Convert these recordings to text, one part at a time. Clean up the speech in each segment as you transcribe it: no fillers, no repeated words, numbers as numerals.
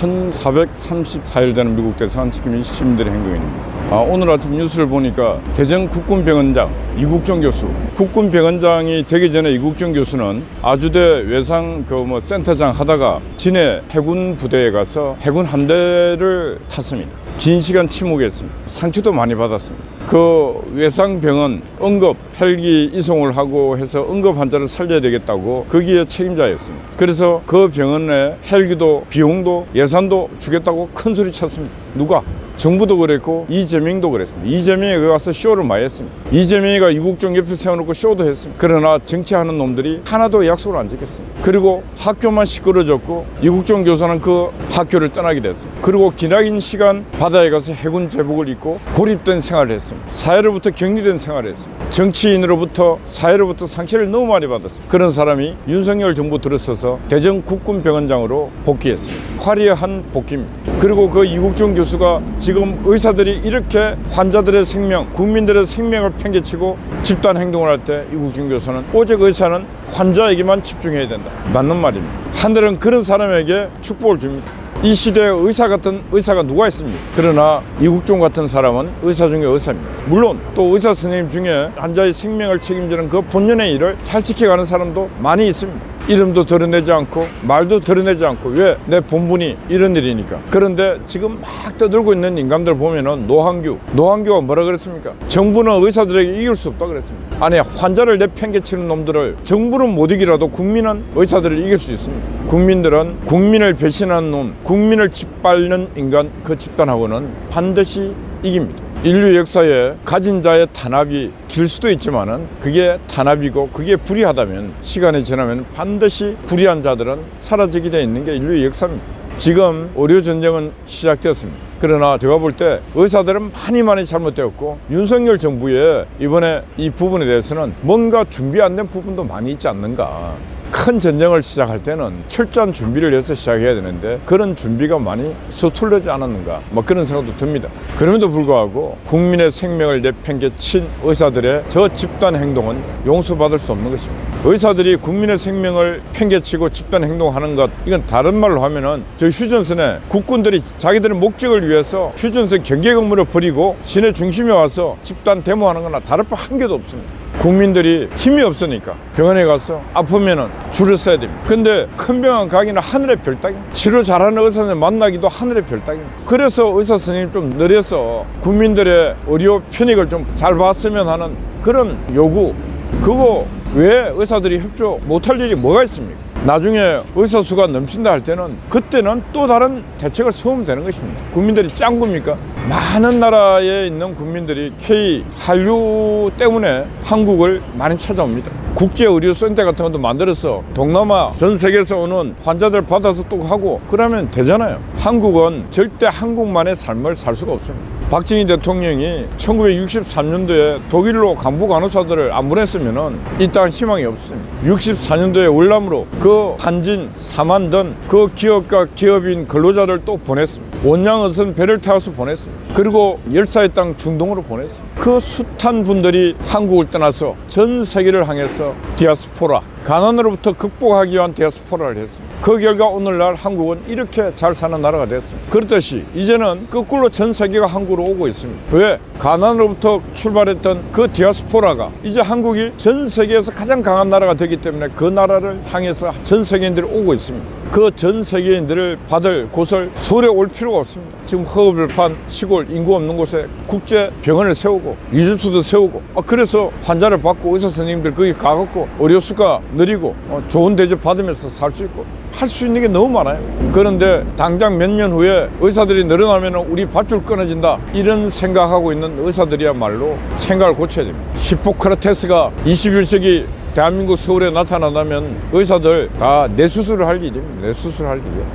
1434일 되는 미국 대사관 지킴이 시민들의 행동입니다. 오늘 아침 뉴스를 보니까 대전 국군병원장 이국종 교수, 국군병원장이 되기 전에 이국종 교수는 아주대 외상 센터장 하다가 진해 해군 부대에 가서 해군 함대를 탔습니다. 긴 시간 침묵했습니다. 상처도 많이 받았습니다. 그 외상병원 응급 헬기 이송을 하고 해서 응급 환자를 살려야 되겠다고 거기에 책임자였습니다. 그래서 그 병원에 헬기도 비용도 예산도 주겠다고 큰 소리 쳤습니다. 누가? 정부도 그랬고 이재명도 그랬습니다. 이재명이 거기 가서 쇼를 많이 했습니다. 이재명이가 이국종 옆에 세워놓고 쇼도 했습니다. 그러나 정치하는 놈들이 하나도 약속을 안 지켰습니다. 그리고 학교만 시끄러졌고 이국종 교수는 그 학교를 떠나게 됐습니다. 그리고 기나긴 시간 바다에 가서 해군 제복을 입고 고립된 생활을 했습니다. 사회로부터 격리된 생활을 했습니다. 정치인으로부터 사회로부터 상처를 너무 많이 받았습니다. 그런 사람이 윤석열 정부 들어서서 대전 국군병원장으로 복귀했습니다. 화려한 복귀입니다. 그리고 그 이국종 교수가 지금 의사들이 이렇게 환자들의 생명, 국민들의 생명을 팽개치고 집단 행동을 할 때 이국종 교수는 오직 의사는 환자에게만 집중해야 된다. 맞는 말입니다. 하늘은 그런 사람에게 축복을 줍니다. 이 시대에 의사 같은 의사가 누가 있습니까? 그러나 이국종 같은 사람은 의사 중에 의사입니다. 물론 또 의사 선생님 중에 환자의 생명을 책임지는 그 본연의 일을 잘 지켜가는 사람도 많이 있습니다. 이름도 드러내지 않고 말도 드러내지 않고 왜? 내 본분이 이런 일이니까. 그런데 지금 막 떠들고 있는 인간들 보면은 노한규가 뭐라 그랬습니까? 정부는 의사들에게 이길 수 없다 그랬습니다. 아니 환자를 내팽개치는 놈들을 정부는 못 이기라도 국민은 의사들을 이길 수 있습니다. 국민들은 국민을 배신하는 놈, 국민을 짓밟는 인간 그 집단하고는 반드시 이깁니다. 인류 역사에 가진 자의 탄압이 길 수도 있지만은 그게 탄압이고 그게 불의하다면 시간이 지나면 반드시 불의한 자들은 사라지게 돼 있는 게 인류의 역사입니다. 지금 의료 전쟁은 시작되었습니다. 그러나 제가 볼 때 의사들은 많이 잘못되었고 윤석열 정부의 이번에 이 부분에 대해서는 뭔가 준비 안 된 부분도 많이 있지 않는가. 큰 전쟁을 시작할 때는 철저한 준비를 해서 시작해야 되는데 그런 준비가 많이 서툴르지 않았는가 그런 생각도 듭니다. 그럼에도 불구하고 국민의 생명을 내팽개친 의사들의 저 집단 행동은 용서받을 수 없는 것입니다. 의사들이 국민의 생명을 팽개치고 집단 행동하는 것, 이건 다른 말로 하면은 저 휴전선에 국군들이 자기들의 목적을 위해서 휴전선 경계 근무를 벌이고 시내 중심에 와서 집단 데모하는 거나 다를 바 한 개도 없습니다. 국민들이 힘이 없으니까 병원에 가서 아프면은 줄을 서야 됩니다. 근데 큰 병원 가기는 하늘의 별따기입니다. 치료 잘하는 의사를 만나기도 하늘의 별따기입니다. 그래서 의사 선생님 좀 늘려서 국민들의 의료 편익을 좀 잘 봤으면 하는 그런 요구, 그거 왜 의사들이 협조 못할 일이 뭐가 있습니까? 나중에 의사 수가 넘친다 할 때는 그때는 또 다른 대책을 세우면 되는 것입니다. 국민들이 짱구입니까? 많은 나라에 있는 국민들이 K 한류 때문에 한국을 많이 찾아옵니다. 국제의료센터 같은 것도 만들어서 동남아 전 세계에서 오는 환자들 받아서 또 하고 그러면 되잖아요. 한국은 절대 한국만의 삶을 살 수가 없습니다. 박정희 대통령이 1963년도에 독일로 간부 간호사들을 안 보냈으면은 이 땅 희망이 없습니다. 64년도에 월남으로 그 한진 4만 던 그 기업가 기업인 근로자를 또 보냈습니다. 원양어선 배를 태워서 보냈습니다. 그리고 열사의 땅 중동으로 보냈습니다. 그 숱한 분들이 한국을 떠나서 전 세계를 향해서 디아스포라, 가난으로부터 극복하기 위한 디아스포라를 했습니다. 그 결과 오늘날 한국은 이렇게 잘 사는 나라가 됐습니다. 그렇듯이 이제는 거꾸로 전 세계가 한국으로 오고 있습니다. 왜? 가난으로부터 출발했던 그 디아스포라가 이제 한국이 전 세계에서 가장 강한 나라가 되기 때문에 그 나라를 향해서 전 세계인들이 오고 있습니다. 그 전 세계인들을 받을 곳을 서울에 올 필요가 없습니다. 지금 허허벌판 시골 인구 없는 곳에 국제 병원을 세우고 리조트도 세우고 그래서 환자를 받고 의사 선생님들 거기 가갖고 의료수가 느리고 좋은 대접 받으면서 살 수 있고 할 수 있는 게 너무 많아요. 그런데 당장 몇 년 후에 의사들이 늘어나면 우리 밧줄 끊어진다 이런 생각하고 있는 의사들이야말로 생각을 고쳐야 됩니다. 히포크라테스가 21세기 대한민국 서울에 나타난다면 의사들 다 뇌수술을 할 일입니다. 뇌수술을 할 일이에요.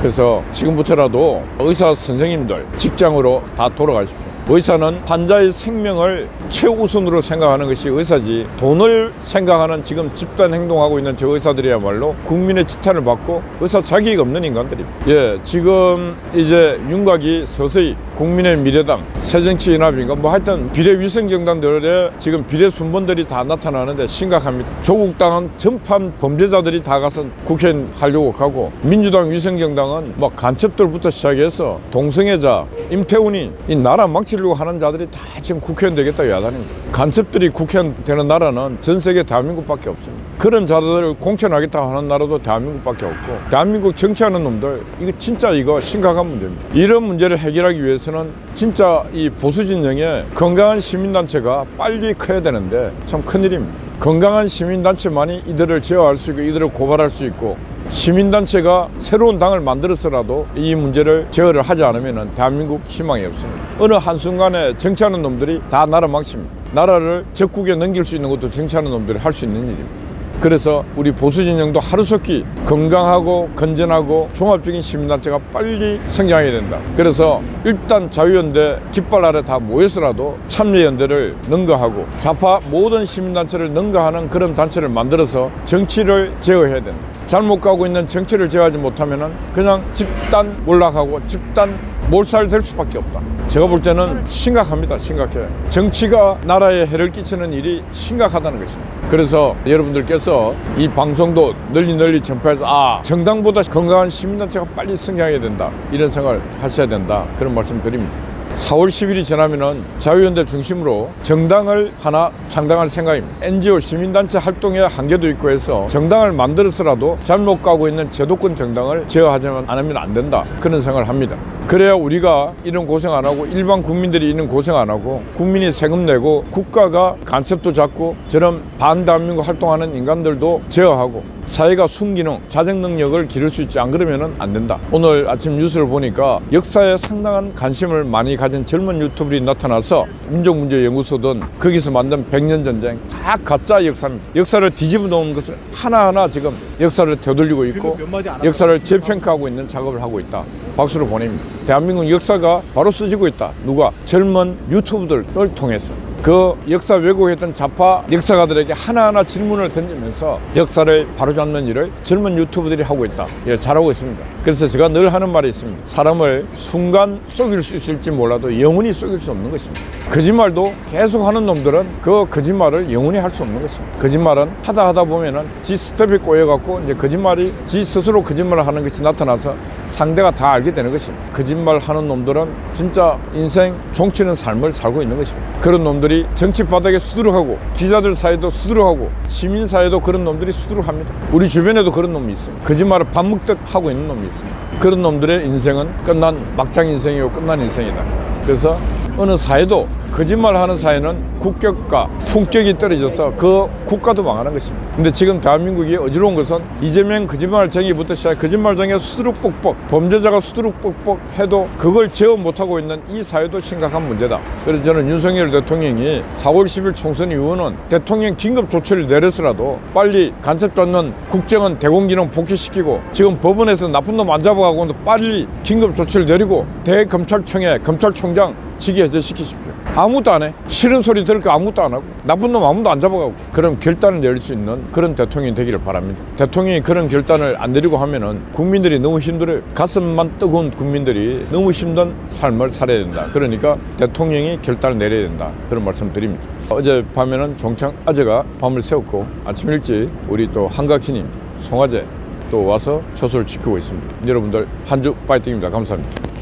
그래서 지금부터라도 의사 선생님들 직장으로 다 돌아가십시오. 의사는 환자의 생명을 최우선으로 생각하는 것이 의사지, 돈을 생각하는 지금 집단 행동하고 있는 저 의사들이야말로 국민의 지탄을 받고 의사 자격이 없는 인간들입니다. 예, 지금 이제 윤곽이 서서히 국민의 미래당, 새정치연합인가 뭐 하여튼 비례위성정당들의 지금 비례 순번들이 다 나타나는데 심각합니다. 조국당은 전판 범죄자들이 다 가서 국회의원 하려고 하고, 민주당 위성정당은 뭐 간첩들부터 시작해서 동성애자, 임태훈이 이 나라 망치려고 하는 자들이 다 지금 국회의원 되겠다 야단입니다. 간첩들이 국회의원 되는 나라는 전 세계 대한민국밖에 없습니다. 그런 자들을 공천하겠다 하는 나라도 대한민국밖에 없고, 대한민국 정치하는 놈들 이거 진짜 이거 심각한 문제입니다. 이런 문제를 해결하기 위해서는 진짜 이 보수 진영의 건강한 시민단체가 빨리 커야 되는데 참 큰일입니다. 건강한 시민단체만이 이들을 제어할 수 있고 이들을 고발할 수 있고, 시민단체가 새로운 당을 만들어서라도 이 문제를 제어를 하지 않으면 대한민국 희망이 없습니다. 어느 한순간에 정치하는 놈들이 다 나라 망칩니다. 나라를 적국에 넘길 수 있는 것도 정치하는 놈들이 할 수 있는 일입니다. 그래서 우리 보수진영도 하루속히 건강하고 건전하고 종합적인 시민단체가 빨리 성장해야 된다. 그래서 일단 자유연대 깃발 아래 다 모여서라도 참여연대를 능가하고 좌파 모든 시민단체를 능가하는 그런 단체를 만들어서 정치를 제어해야 된다. 잘못 가고 있는 정치를 제어하지 못하면 그냥 집단 몰락하고 집단 몰살될 수밖에 없다. 제가 볼 때는 심각합니다. 심각해요. 정치가 나라에 해를 끼치는 일이 심각하다는 것입니다. 그래서 여러분들께서 이 방송도 널리 전파해서 정당보다 건강한 시민단체가 빨리 성장해야 된다, 이런 생각을 하셔야 된다, 그런 말씀 드립니다. 4월 10일이 지나면은 자유연대 중심으로 정당을 하나 창당할 생각입니다. NGO 시민단체 활동에 한계도 있고 해서 정당을 만들어서라도 잘못 가고 있는 제도권 정당을 제어하지만 않으면 안 된다, 그런 생각을 합니다. 그래야 우리가 이런 고생 안 하고 일반 국민들이 이런 고생 안 하고 국민이 세금 내고 국가가 간첩도 잡고 저런 반대한민국 활동하는 인간들도 제어하고 사회가 순기능, 자정 능력을 기를 수 있지, 안 그러면 안 된다. 오늘 아침 뉴스를 보니까 역사에 상당한 관심을 많이 가진 젊은 유튜버들이 나타나서 민족문제연구소든 거기서 만든 100년 전쟁 다 가짜 역사입니다. 역사를 뒤집어 놓은 것을 하나하나 지금 역사를 되돌리고 있고 역사를 재평가하고 있는 작업을 하고 있다. 박수를 보냅니다. 대한민국 역사가 바로 쓰지고 있다. 누가? 젊은 유튜브들을 통해서. 그 역사 왜곡했던 좌파 역사가들에게 하나하나 질문을 던지면서 역사를 바로잡는 일을 젊은 유튜브들이 하고 있다. 예, 잘하고 있습니다. 그래서 제가 늘 하는 말이 있습니다. 사람을 순간 속일 수 있을지 몰라도 영원히 속일 수 없는 것입니다. 거짓말도 계속 하는 놈들은 그 거짓말을 영원히 할 수 없는 것입니다. 거짓말은 하다 보면은 지 스텝이 꼬여갖고 이제 거짓말이 지 스스로 거짓말을 하는 것이 나타나서 상대가 다 알게 되는 것입니다. 거짓말 하는 놈들은 진짜 인생 종치는 삶을 살고 있는 것입니다. 그런 놈들이 정치 바닥에 수두룩하고 기자들 사이도 수두룩하고 시민 사이도 그런 놈들이 수두룩합니다. 우리 주변에도 그런 놈이 있습니다. 거짓말을 밥 먹듯 하고 있는 놈이 있습니다. 그런 놈들의 인생은 끝난 막장 인생이고 끝난 인생이다. 그래서 어느 사회도 거짓말하는 사회는 국격과 품격이 떨어져서 그 국가도 망하는 것입니다. 근데 지금 대한민국이 어지러운 것은 이재명 거짓말쟁이부터 시작해 거짓말쟁이가 수두룩뻑뻑, 범죄자가 수두룩뻑뻑 해도 그걸 제어 못하고 있는 이 사회도 심각한 문제다. 그래서 저는 윤석열 대통령이 4월 10일 총선 이후는 대통령 긴급 조치를 내려서라도 빨리 간첩 잡는 국정원 대공기능 복귀시키고 지금 법원에서 나쁜 놈 안 잡아가고 빨리 긴급 조치를 내리고 대검찰청에 검찰총장 직위 해제시키십시오. 아무것도 안 해. 싫은 소리 들을 거 아무것도 안 하고 나쁜 놈 아무도 안 잡아가고. 그럼 결단을 내릴 수 있는 그런 대통령이 되기를 바랍니다. 대통령이 그런 결단을 안 내리고 하면은 국민들이 너무 힘들어요. 가슴만 뜨거운 국민들이 너무 힘든 삶을 살아야 된다. 그러니까 대통령이 결단을 내려야 된다. 그런 말씀 드립니다. 어제 밤에는 종창 아재가 밤을 새웠고 아침 일찍 우리 또 한가키님, 송아재 또 와서 처소를 지키고 있습니다. 여러분들 한 주 파이팅입니다. 감사합니다.